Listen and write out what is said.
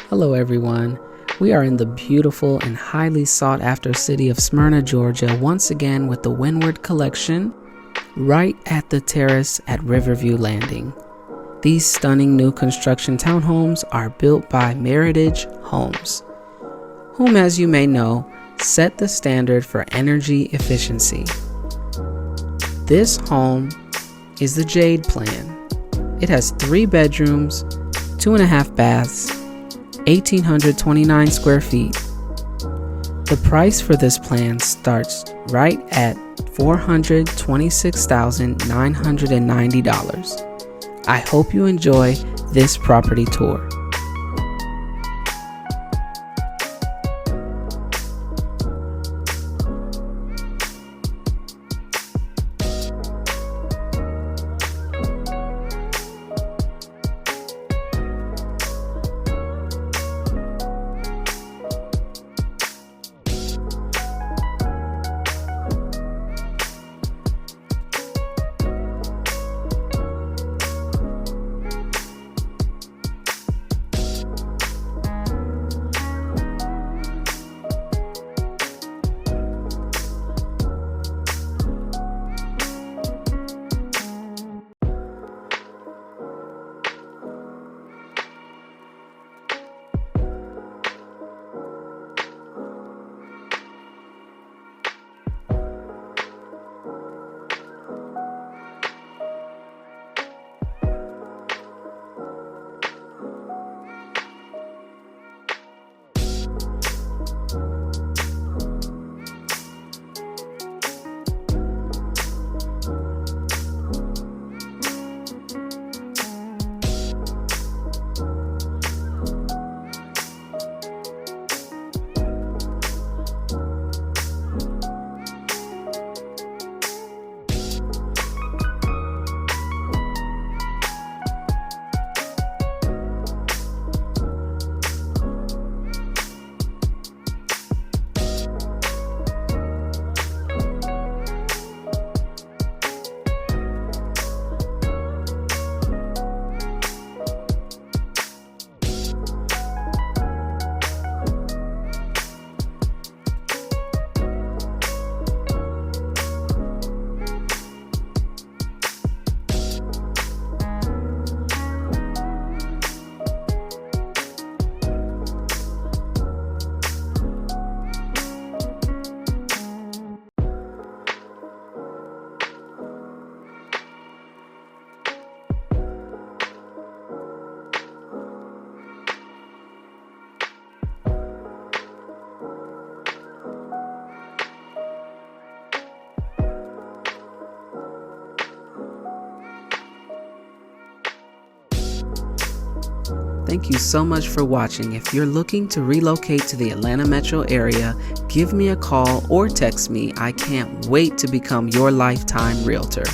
Hello everyone, we are in the beautiful and highly sought after city of Smyrna, Georgia, once again with the Windward collection, right at the terrace at Riverview Landing. These stunning new construction townhomes are built by Meritage Homes, whom, as you may know, set the standard for energy efficiency. This home is the Jade plan. It has 3 bedrooms, 2.5 baths, 1,829 square feet. The price for this plan starts right at $426,990. I hope you enjoy this property tour. Thank you so much for watching. If you're looking to relocate to the Atlanta metro area, give me a call or text me. I can't wait to become your lifetime realtor.